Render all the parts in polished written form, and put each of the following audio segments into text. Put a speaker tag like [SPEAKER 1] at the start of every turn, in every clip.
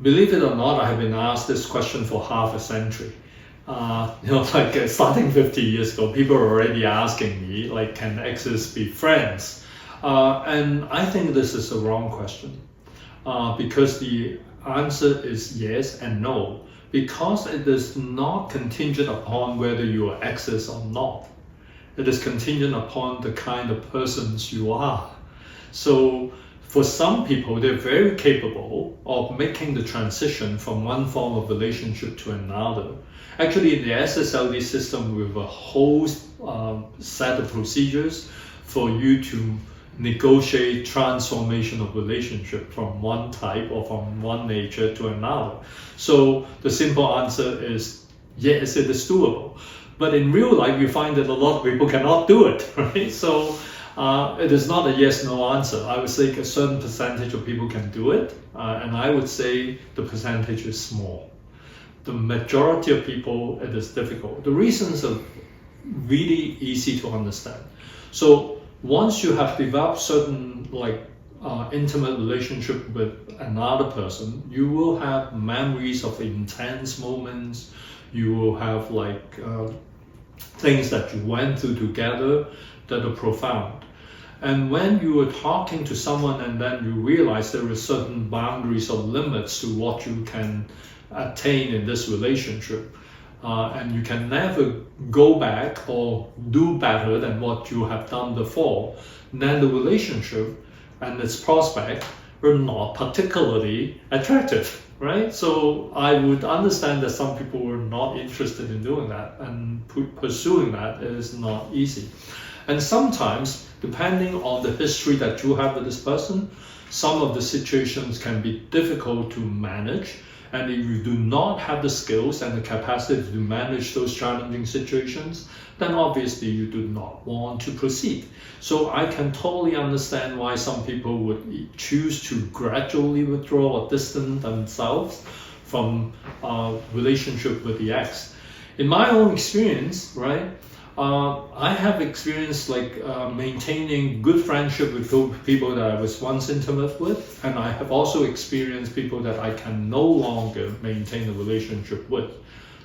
[SPEAKER 1] believe it or not, I have been asked this question for half a century. Starting 50 years ago, people were already asking me, like, can exes be friends? And I think this is a wrong question because the answer is yes and no, because it is not contingent upon whether you are exes or not. It is contingent upon the kind of persons you are. So for some people, they're very capable of making the transition from one form of relationship to another. Actually, in the SSLD system, we have a whole set of procedures for you to negotiate transformation of relationship from one type or from one nature to another. So the simple answer is yes, it is doable. But in real life, you find that a lot of people cannot do it, right? So it is not a yes/no answer. I would say a certain percentage of people can do it, and I would say the percentage is small. The majority of people, it is difficult. The reasons are really easy to understand. So once you have developed certain intimate relationship with another person, you will have memories of intense moments. You will have things that you went through together that are profound. And when you are talking to someone and then you realize there are certain boundaries or limits to what you can attain in this relationship, and you can never go back or do better than what you have done before, then the relationship and its prospect are not particularly attractive, right? So I would understand that some people were not interested in doing that, and pursuing that is not easy. And sometimes, depending on the history that you have with this person, some of the situations can be difficult to manage. And if you do not have the skills and the capacity to manage those challenging situations, then obviously you do not want to proceed. So I can totally understand why some people would choose to gradually withdraw or distance themselves from a relationship with the ex. In my own experience, right, I have experienced maintaining good friendship with people that I was once intimate with, and I have also experienced people that I can no longer maintain a relationship with.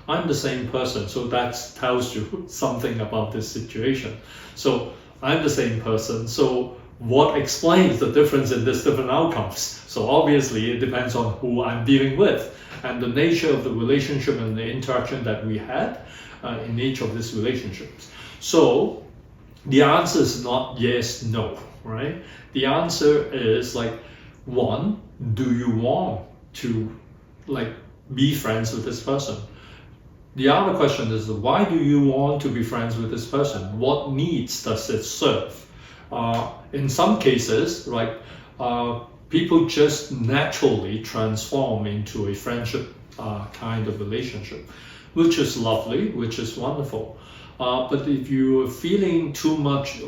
[SPEAKER 1] I'm the same person, so that tells you something about this situation. So I'm the same person, so what explains the difference in these different outcomes? So obviously it depends on who I'm dealing with and the nature of the relationship and the interaction that we had in each of these relationships. So the answer is not yes, no, right? The answer is one, do you want to be friends with this person? The other question is, why do you want to be friends with this person? What needs does it serve? In some cases, people just naturally transform into a friendship kind of relationship, which is lovely, which is wonderful. But if you're feeling too much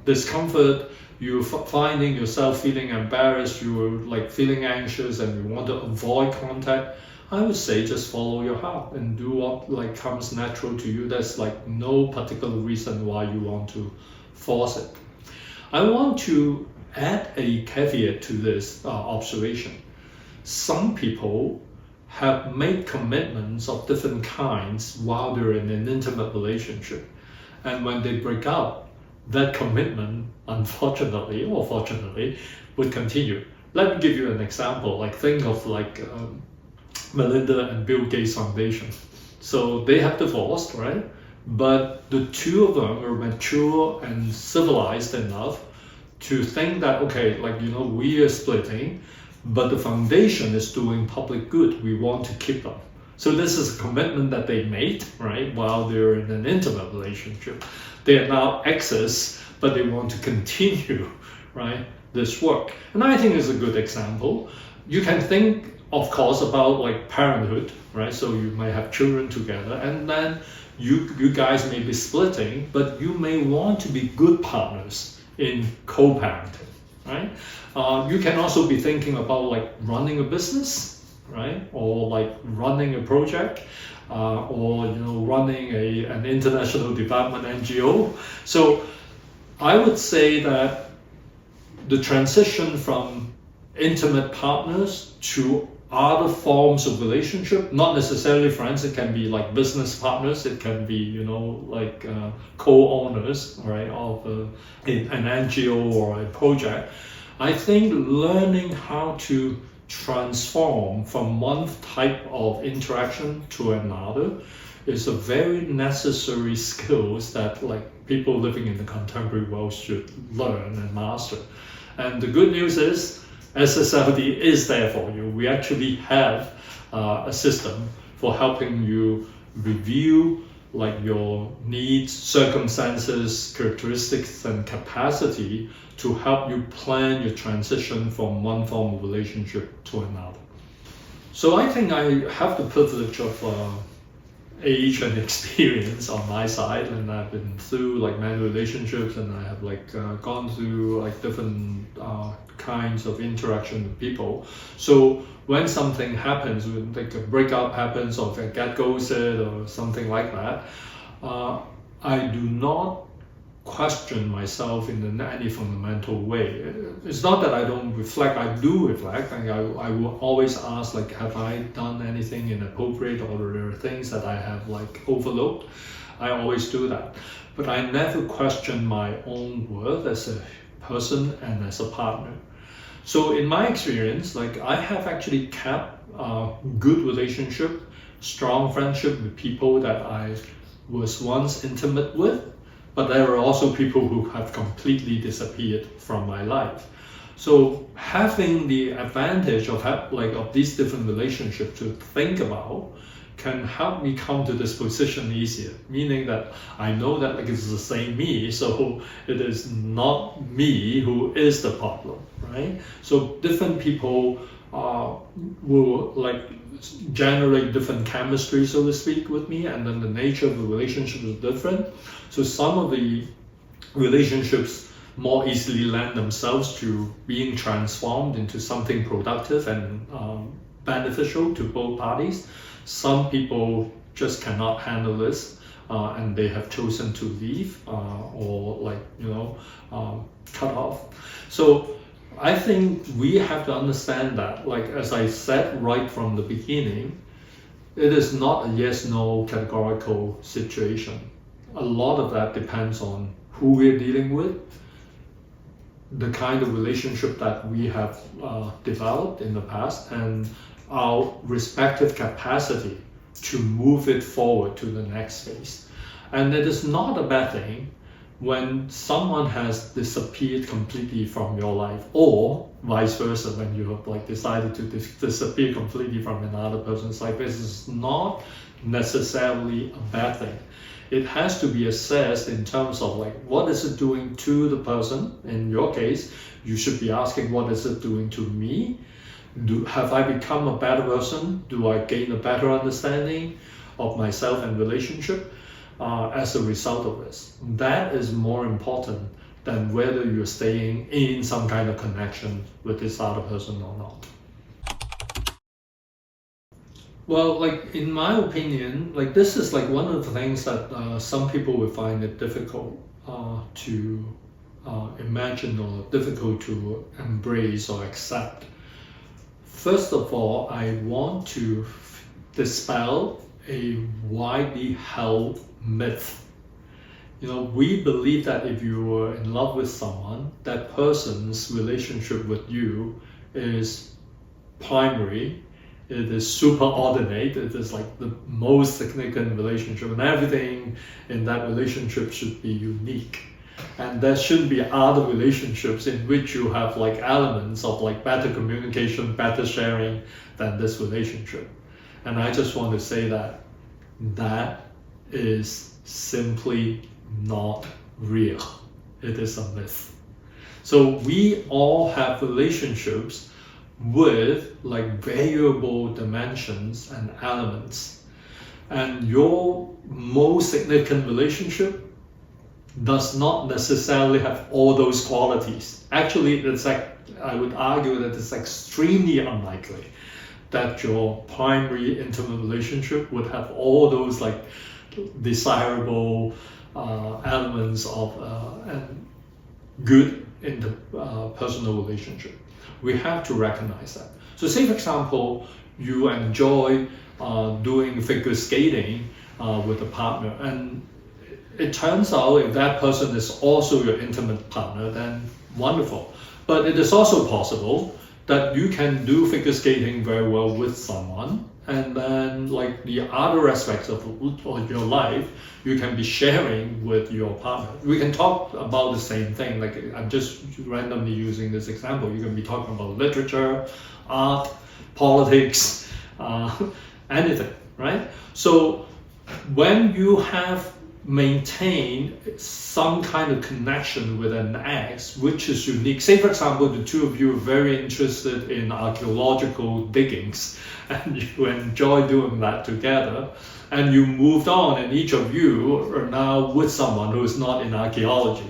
[SPEAKER 1] discomfort, you're finding yourself feeling embarrassed, you're feeling anxious and you want to avoid contact, I would say just follow your heart and do what comes natural to you. There's no particular reason why you want to force it. I want to add a caveat to this observation. Some people have made commitments of different kinds while they're in an intimate relationship. And when they break up, that commitment, unfortunately or fortunately, would continue. Let me give you an example. Think of Melinda and Bill Gates Foundation. So they have divorced, right? But the two of them are mature and civilized enough to think that, okay, we are splitting, but the foundation is doing public good. We want to keep them. So this is a commitment that they made, right, while they're in an intimate relationship. They are now exes, but they want to continue, right, this work. And I think it's a good example. You can think, of course, about parenthood, right? So you might have children together, and then you guys may be splitting, but you may want to be good partners in co-parenting, right? You can also be thinking about running a business, right? Or running a project, or running an international development NGO. So I would say that the transition from intimate partners to other forms of relationship, not necessarily friends. It can be like business partners. It can be, you know, like co-owners, right, of an NGO or a project. I think learning how to transform from one type of interaction to another is a very necessary skills that like people living in the contemporary world should learn and master. And the good news is SSLD is there for you. We actually have a system for helping you review like your needs, circumstances, characteristics, and capacity to help you plan your transition from one form of relationship to another. So I think I have the privilege of age and experience on my side, and I've been through like many relationships, and I have like gone through like different kinds of interaction with people. So when something happens, when like a breakup happens or if I get ghosted or something like that, I do not question myself in any fundamental way. It's not that I don't reflect, I do reflect, and I will always ask like, have I done anything inappropriate, or there are things that I have like overlooked? I always do that. But I never question my own worth as a person and as a partner. So in my experience, like I have actually kept a good relationship, strong friendship with people that I was once intimate with. But there are also people who have completely disappeared from my life. So having the advantage of these different relationships to think about can help me come to this position easier. Meaning that I know that like it's the same me, so it is not me who is the problem, right? So different people will like generate different chemistry, so to speak, with me, and then the nature of the relationship is different. So some of the relationships more easily lend themselves to being transformed into something productive and beneficial to both parties. Some people just cannot handle this, and they have chosen to leave or like, you know, cut off. So I think we have to understand that, like as I said right from the beginning, it is not a yes-no categorical situation. A lot of that depends on who we're dealing with, the kind of relationship that we have developed in the past, and our respective capacity to move it forward to the next phase. And it is not a bad thing when someone has disappeared completely from your life, or vice versa, when you have like decided to disappear completely from another person's life. This is not necessarily a bad thing. It has to be assessed in terms of like, what is it doing to the person? In your case, you should be asking, what is it doing to me? Have I become a better person? Do I gain a better understanding of myself and relationship as a result of this? That is more important than whether you're staying in some kind of connection with this other person or not. Well, like in my opinion, like this is like one of the things that some people will find it difficult to imagine or difficult to embrace or accept. First of all, I want to dispel a widely held myth. You know, we believe that if you were in love with someone, that person's relationship with you is primary. It is superordinate. It is like the most significant relationship, and everything in that relationship should be unique. And there shouldn't be other relationships in which you have like elements of like better communication, better sharing than this relationship. And I just want to say that that is simply not real. It is a myth. So we all have relationships with like variable dimensions and elements, and your most significant relationship does not necessarily have all those qualities. Actually, it's like, I would argue that it's extremely unlikely that your primary intimate relationship would have all those like desirable elements of and good in the personal relationship. We have to recognize that. So say for example, you enjoy doing figure skating with a partner, and it turns out if that person is also your intimate partner, then wonderful. But it is also possible that you can do figure skating very well with someone, and then like the other aspects of your life you can be sharing with your partner. We can talk about the same thing, like I'm just randomly using this example. You can be talking about literature, art, politics, anything, right? So when you have maintained some kind of connection with an ex which is unique, say for example the two of you are very interested in archaeological diggings and you enjoy doing that together, and you moved on and each of you are now with someone who is not in archaeology,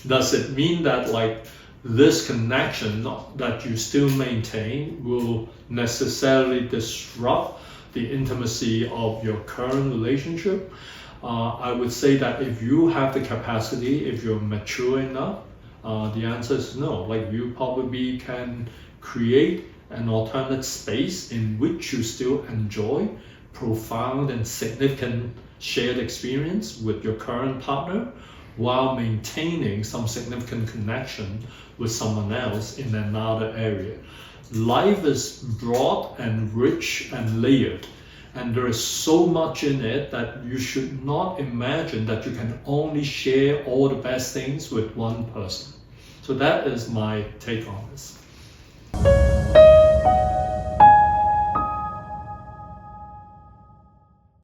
[SPEAKER 1] does it mean that like this connection that you still maintain will necessarily disrupt the intimacy of your current relationship? I would say that if you have the capacity, if you're mature enough, the answer is no. Like you probably can create an alternate space in which you still enjoy profound and significant shared experience with your current partner while maintaining some significant connection with someone else in another area. Life is broad and rich and layered, and there is so much in it that you should not imagine that you can only share all the best things with one person. So that is my take on this.